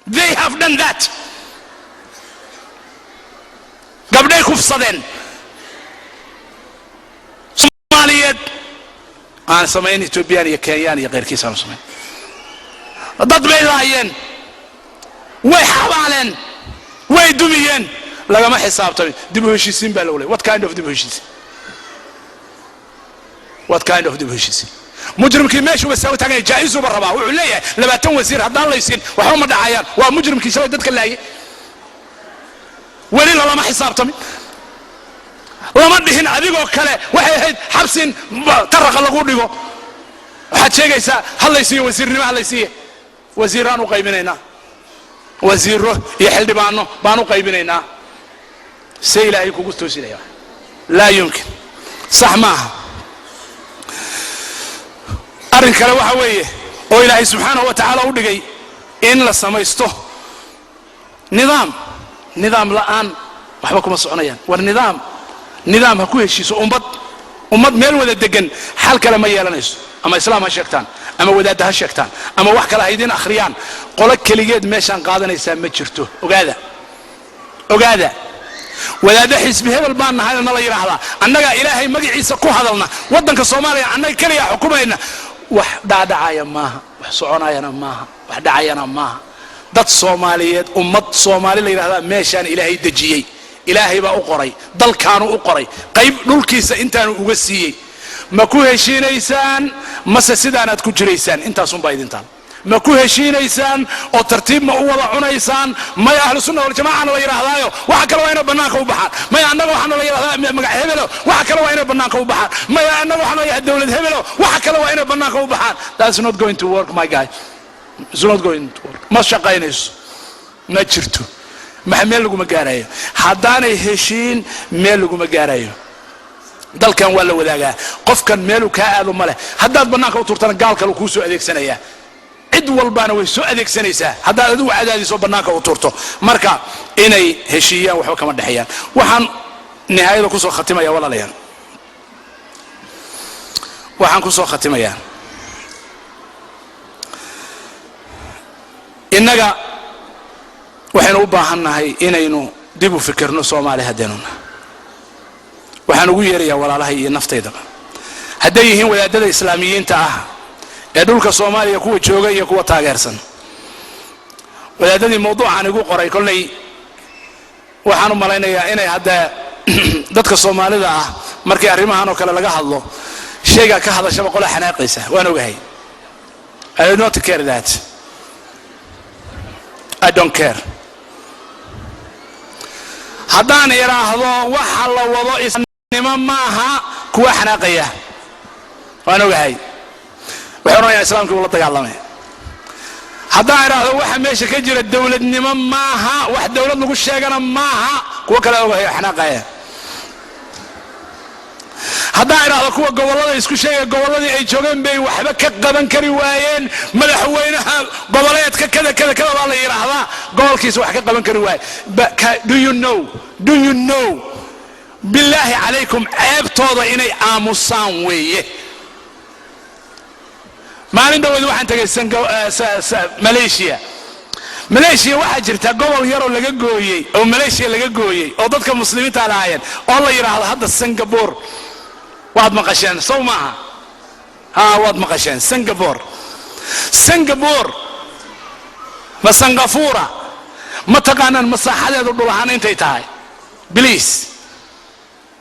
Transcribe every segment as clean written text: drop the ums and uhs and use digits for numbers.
They have done that. gabdhay kufsadeen Soomaaliyeed aan samayn Ethiopian iyo Kenyan iyo qeyrkiisa aan samayn dad bay laayeen way xabaaleen way dumiyeen lagama xisaabtay dib u heshiisiin baa loo leeyahay what kind of dib u heshiisiin mujrimkii meeshu wasaw tagay jaa'isu baraba wuxuu leeyahay 20 wasiir hadaan laysin waxa ma dhacayaan waa mujrimkii shalay dadka laayay wali lama xisaabtami lama dhihin adigoo kale waxay ahayd xabsin taraqa lagu dhigo waxa sheegaysa halaysiyo wasiirnimo halaysiyo wasiiraan u qaybinaynaa wasiiro iyo xildhibaano baan u qaybinaynaa say ilaahay kugu toosinaya la yumkin sax maaha arrin kale waxa weeye oo ilaahay subxaanahu wa ta'aala u dhigay in la samaysto nidaam la'aan waxba kuma soconayaan war nidaam ha ku heshiiso ummad meel wada degan xal kale ma yeelanayso ama islaam ha sheegtaan ama wadaad ha sheegtaan ama wax kale haydin akhriyaan qolo kaligeed meeshan qaadanaysa ma jirto ogaada wadaada xisbi hebel baan nahay la yiraahdaa annaga ilaahay magaciisa ku hadalna wadanka Soomaaliya annaga kaliya xukumayna wax dhaadhacaya maaha wax soconayana maaha wax dhacayana maaha dad Soomaaliyeed ummad Soomaali la yiraahdaa meeshan ilaahay dajiyay ilaahay baa u qoray dalkaanu u qoray qayb dhulkiisa intaanu uga siiyay ma ku heshiinaysaan mase sidaanaad ku jiraysaan intaas un baa idintaan ma ku heshiinaysaan oo tartiib ma u wada cunaysaan ma ahlu sunna wal jamaa la yiraahdaayo waxa kale waa inay banaanka u baxaan ma annaga waxaan la yiraahdaa magac hebelo waxa kale waa inay banaanka u baxaan ma annaga waxaan la yiraahdaa dawlad hebelo waxa kale waa inay banaanka u baxaan that's not going to work my guy it's not going to work ma shaqaynayso ma jirto meel lagu ma gaarayo hadaanay heshiin meel lagu ma gaarayo dalkan waa la wadaagaa qofkan meel uu ka aado male hadaad banaanka u turtana gaal kale ku soo adeegsanaya cid walbaana way soo adeegsanaysaa hadaad adigu cadaadiso banaanka u turto marka inay heshiiyaan waxba kama dhaxayaan waxaan nihaayada ku soo khatimaya walaalayaal innaga waxaynu u baahannahay inaynu dib u fikirno Soomaaliya hadeennuna waxaan ugu yeerayaa walaalahay iyo naftayda haday yihiin wadaadada islaamiyiinta ah ee dhulka Soomaaliya kuwa jooga iyo kuwa taageersan wadaadadii mawduucan igu qoray kulay waxaan u malaynayaa inay hadda dadka Soomaalida ah markii arrimahan oo kale laga hadlo sheega ka hadashaba qolo xanaaqaysa waan ogahay I do not care that I don't care haddaan yiraahdo waxa la wado isnimo maaha kuwa xanaaqaya waan ogahay waxaan islaamku wala dagaalamay haddaan yiraahdo waxa meesha ka jira dawladnimo maaha wax dawlad lagu sheegana maaha kuwa kale ogahay xanaaqaya haddaan yiraahdo kuwa gobolada isku sheegay goboladii ay joogeen bay waxba ka qaban kari waayeen madaxweynaha goboleedka kada waa la yiraahdaa gobolkiisa wax ka qaban kari waay do you know billahi alaykum aabtooda inay aamusaan weeye maalin dhaweyd waxaan tagay Malaysia waxa jirta gobol yar oo laga gooyay oo Malaysia laga gooyay oo dadka muslimiinta lahaayeen oo la yiraahdo hadda Singapore waad maqasheen Soomaha waad maqasheen Singapore ma Singapore ma taqaanaan masaaxadeedu dhulahaan intay tahay please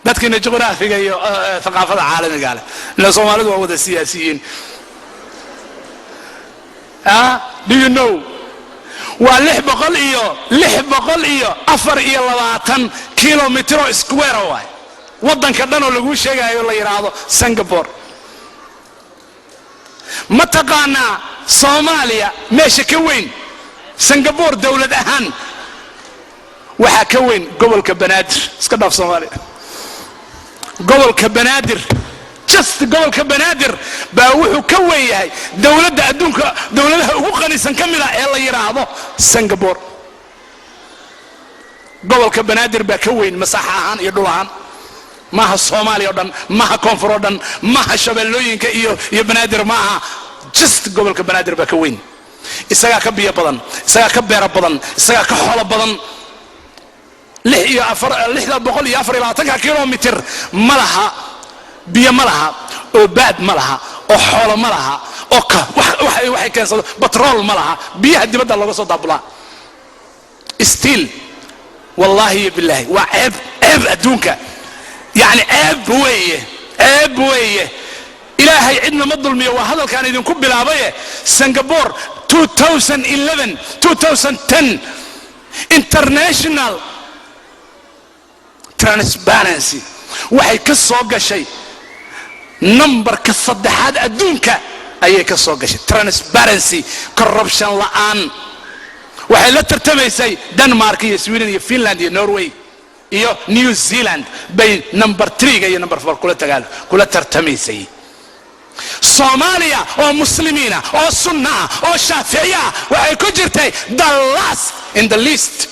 dadkina juqraafiga iyo thaqaafada caalamiga ah la Soomaalidu waa wada siyaasiyiin do you know waa 624 kilometer square waay wadanka dhan oo lagu sheegayo la yiraahdo Singapore ma taqaanaa Soomaaliya meesha ka weyn Singapore dawlad ahaan waxa ka weyn gobolka Banaadir iska dhaaf Soomaaliya gobolka Banaadir just gobolka Banaadir baa wuxuu ka weyn yahay dawladda adduunka dawladaha ugu qanisan kamida ee la yiraahdo Singapore gobolka Banaadir baa ka weyn masaaxa ahaan iyo dhul ahaan maaha Soomaaliya oo dhan maaha koonfur oo dhan maaha shabeellooyinka iyo Banaadir maaha just gobolka Banaadir baa ka weyn isagaa ka biyo badan, isagaa ka beero badan, isagaa ka xoolo badan. 6,420 kilomitir ma laha biyo, ma laha oo baad, ma laha oo xoolo, ma laha oo waxay keensado batrool, ma laha biyaha dibadda looga soo daabulaa. still wallahi billahi waa ceeb adduunka, yani ceeb weeye ilaahay cidna ma dulmiyo. waa hadalkaan idinku bilaabaye Singapore 2010 international transparency waxay ka soo gashay numberka 3aad adduunka ayay ka soo gashay. transparency, corruption la'aan. waxay la tartamaysay Denmark iyo Sweden iyo Finland iyo Norway iyo New Zealand bay number 3 iyo number 4 kula tartamaysay. Soomaaliya oo muslimiina oo sunna oo shaaficiya waxay ku jirtay the last in the list.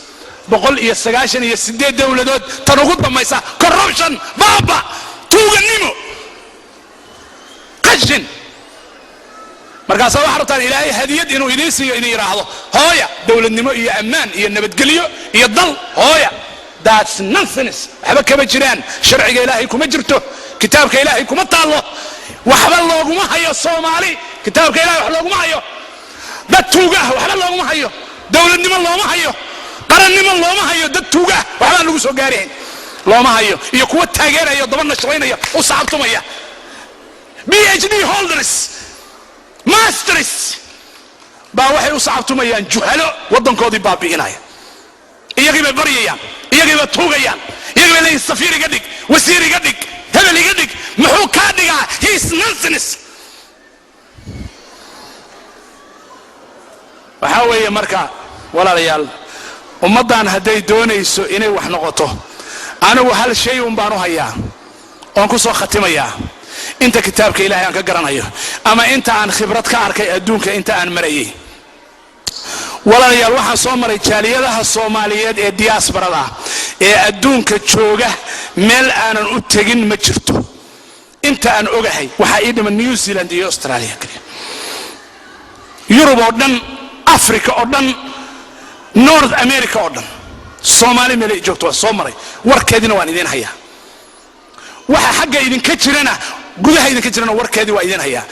198 dawladood tan ugu dambaysa corruption, baaba, tuuganimo, qashin. markaas waxa rabtaan ilaahay hadiyad inuu idin siiyo inuu yiraahdo hooya dawladnimo iyo ammaan iyo nabadgelyo iyo dal hooya. that's nonsense. waxba kama jiraan. sharciga ilaahay kuma jirto, kitaabka ilaahay kuma taalo, waxba looguma hayo Soomaali. kitaabka ilaahay wax looguma hayo. dad tuuga waxba looguma hayo, dawladnimo looma hayo, qarannimo looma hayo. dad tuuga waxba lagu soo gaareen looma hayo, iyo kuwa taageeraya dabana shaqaynaya u saabtumaya. PhD holders, masters baa waxay u saabtumayaan juhalo wadankoodii baabi'inaya. iyagii bay baryayaan, iyagii bay tuugayaan, iyagii bay leeyihiin safiir iga dhig, wasiir iga dhig, hebel iga dhig. muxuu kaa dhigaa? he's nonsense. waxaa weeye marka walaalayaal, ummaddan hadday doonayso inay wax noqoto, anigu hal shay un baan u hayaa oon ku soo khatimayaa. inta kitaabka ilaahay aan ka garanayo ama inta aan khibrad ka arkay adduunka, inta aan marayay. walaalayaal, waxaan soo maray jaaliyadaha Soomaaliyeed ee diasporada ee adduunka jooga, meel aanan u tegin ma jirto. inta aan ogahay waxaa ii dhiman New Zealand iyo Australia kaliya. Yurub oo dhan, Africa oo dhan, North America oo dhan, Soomaali meel ay joogto waa soo maray. warkeedina waan idin hayaa. waxa xagga idinka jirana, gudaha idinka jirana warkeedii waa idin hayaa.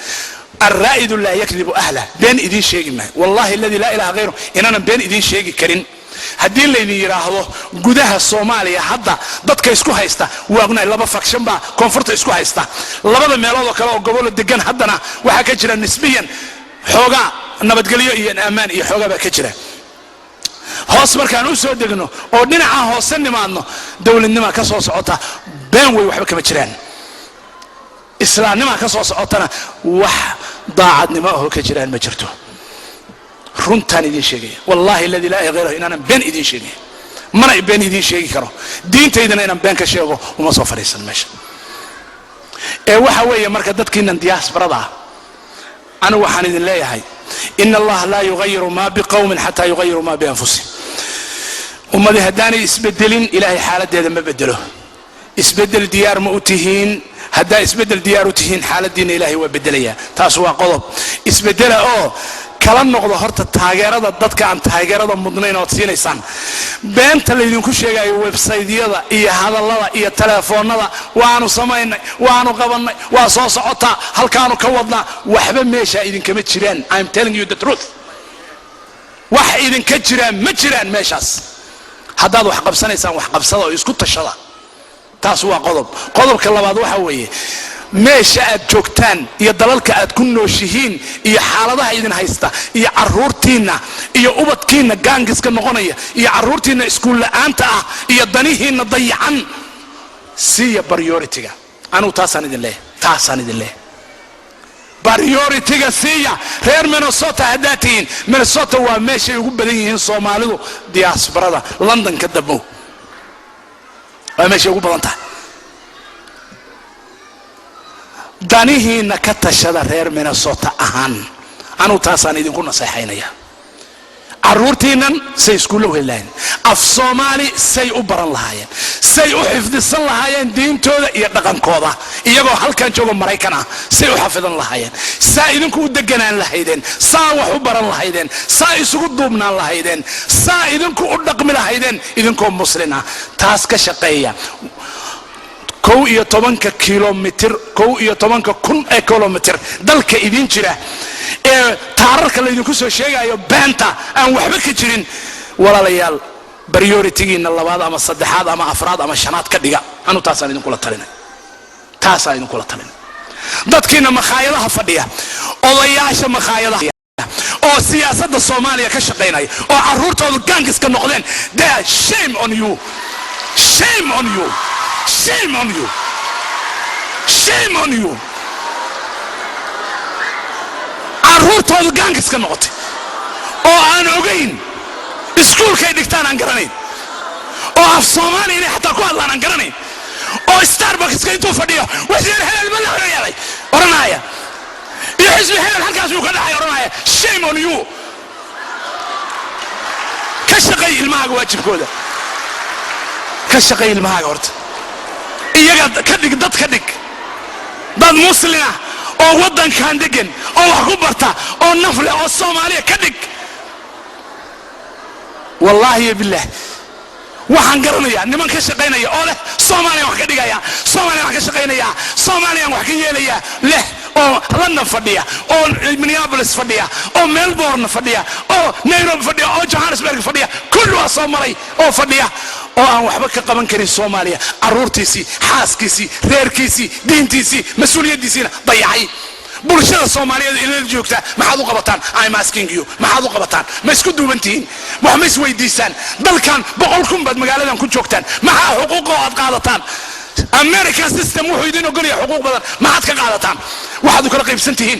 الرائد لا يكذب أهله. بين إذين شيء ما والله الذي لا إله غيره إننا بين إذين شيء كرين. هدين اللي يراهضه جودها الصومالية حدا ضد كيسكو هيستا وأغنى لبا فاكشن با كونفورت يسكو هيستا لبا ميلاد كلا وقبول الدجان حدنا وحكجرا نسبيا حوجا نبتقليه إيه أمان إيه حوجا بكجرا hoos markaan u soo degno oo dhinaca hoose nimaadno dawladnimo ka soo socota been way waxba kama jiraan. islaamnimo ka soo socotana wax daacadnimo oo ka jiraan ma jirto. runtaan idin sheegay wallahi alladhi la ilaha ghayruhu inana been idin sheegay, mana been idin sheegi karo. diintaydana inaan been ka sheego uma soo fariisan meesha. waxa weeye marka dadkiinan diasporada anu waxaan idin leeyahay إن الله لا يغير ما بقوم حتى يغيروا ما بأنفسهم. أمدي هداني اسبدلين إلهي حالة هذا ما بدله. اسبدل ديار مؤتهين، هدا اسبدل ديار مؤتهين حالة دين إلهي وبدلية تاسوا قلب اسبدل كلام نقض هرت التاجر هذا ضد كان تاجر هذا مدنين وتصين إنسان بنت اللي ينكش يجي ويب سايت هذا إيه هذا الله إيه تلفون هذا وعنو سمين وعنو قبلنا وصوص عطا هل كانوا كوضنا وحبا ماشى إذن كمتشرين I'm telling you the truth. وح إذن كجران متشرين ماشاس هذا وحقب سنة إنسان وحقب سنة يسكت الشلا تاسوا قضب كلا بعض وحويه meesha aad joogtaan iyo dalalka aad ku nooshihiin iyo xaaladaha idin haysta iyo caruurtiina iyo ubadkiina gaangiska noqonaya iyo caruurtiina iskuul la'aanta ah iyo danihiina dayacan siya priority-ga. anu taasaan idin leeyahay priority-ga siya. reer Minnesota hadaatiin, Minnesota waa meesha ugu badan yihiin Soomaalidu diasporada. London ka dabo waa meesha ugu badan tahay. danihiina ka tashada reer Minnesota ahaan. anu taasaan idinku naseexaynaya. caruurtiinan say iskuulla weelaayeen af soomaali say u baran lahaayeen say u xifdisan lahaayeen diintooda iyo dhaqankooda iyagoo halkan jooga Maraykan ah say u xafidan lahaayeen saa idinku u deganaan lahaydeen saa wax u baran lahaydeen saa isugu duubnaan lahaydeen saa idinku u dhaqmi lahaydeen idinkoo muslin ah taas ka shaqeeya 11 kilomitir 11,000 kilomitir dalka idin jira ee taararka la idinku soo sheegayo beenta aan waxba ka jirin walaalayaal priority-giina labaad ama saddexaad ama afraad ama shanaad ka dhiga anu taasaan idinku la talinay dadkiina makhaayadaha fadhiya odayaasha makhaayadaha oo siyaasadda Soomaaliya ka shaqeynaya oo caruurtoodu gangiska noqdeen shame on you shame on you shame on you shame on you caruurtoodu gangiska noqotay oo aan ogeyn iskuulkay dhigtaan aan garanayn oo af Soomaali inay xataa ku hadlaan aan garanayn oo Starbucks ka intuu fadhiyo wasiir helal ma la yeelay oranaya iyo xisbi helal halkaas uu ka dhacay oranaya shame on you ka shaqay ilmahaaga waajibkooda ka shaqay ilmahaaga horta iyaga ka dhig dad dad muslima oo wadankan degan oo wax ku barta oo nafle oo Soomaaliya ka dhig wallahi billah waxaan garanayaa niman ka shaqeynaya oo leh Soomaaliya wax ka dhigaya Soomaaliya wax ka shaqeynaya Soomaaliya wax ka yeelaya leh oo London fadhiya oo Minneapolis fadhiya oo Melbourne fadhiya oo Nairobi fadhiya oo Johannesburg fadhiya kullu waa Soomaali oo fadhiya oo aan waxba ka qaban karin Soomaaliya caruurtiisi xaaskiisi reerkiisi diintiisi mas'uuliyadiisina dayacay bulshada Soomaaliyeed inay joogta maxaad u qabataan I'm asking you maxaad u qabataan ma isku duubantiin wax ma isweydiisaan dalkan 100,000 bad magaaladan ku joogtaan maxaa xuquuq aad qaadataan American system wuxuu idin ogolaya xuquuq badan maxaad ka qaadataan waxaad kala qaybsantihiin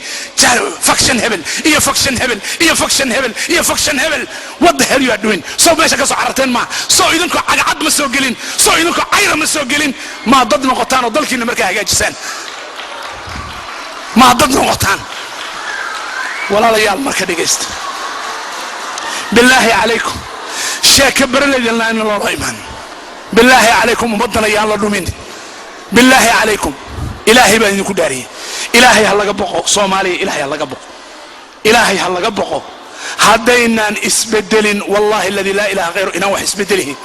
faction hebel iyo faction hebel iyo faction hebel iyo faction hebel what the hell you are doing so meesha ka soo cararteen ma soo idinku cagacad ma soo gelin soo idinku cayra ma soo gelin ma dad noqotaan oo dalkiina markaa hagaajisaan ما ضدنا وطن ولا ليال ما كدقست بالله عليكم شيء كبر لي لنا ان الله رايمان بالله عليكم وبدنا يا الله دومين بالله عليكم الهي بان كداري الهي هلا قبقو صومالي الهي هلا قبقو الهي هلا قبقو هدينا اسبدلين والله الذي لا اله غيره انه اسبدله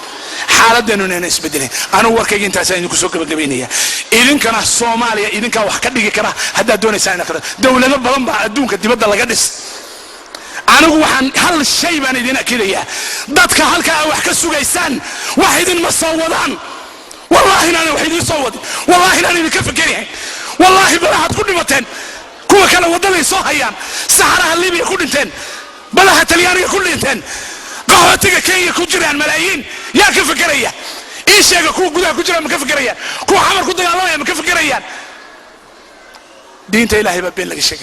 حالدنا اننا اسبدله انا وركيga intaas aynu ku soo gabagabeynaya idinkana Soomaaliya idinka wax ka dhigi kara hadda doonaysaan kara dawlado badan baa adduunka dibadda laga dhis anigu waxaan hal shay baan idin akidaya dadka halka wax ka sugaysaan wax idin ma soo wadaan wallahi inaan wax idin soo wadin wallahi inaan idin ka fikireen wallahi balaad ku dhimateen kuwa kale wadada soo hayaan saxaraha Liibiya ku dhinteen balaha Talyaaniga ku dhinteen قهوتك كي كجران ملايين يا كيف فكريا ايش يا كو غدا كجران ما كفكريا كو حمر كو دغالميا ما كفكريا دينته الهي بين لك شيء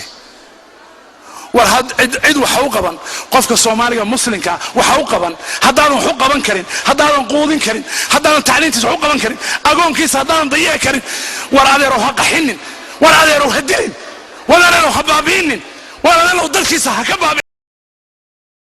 war cid waxa u qaban qofka Soomaaliga muslimka waxa u qaban hadaan wax u qaban karin hadaan qoodin karin hadaan tacliintiisa u qaban karin agoonkiisa hadaan dayac karin war adeero ha qaxinin war adeero ha dilin war adeero ha baabinin war adeero dalkiisa ha ka baabin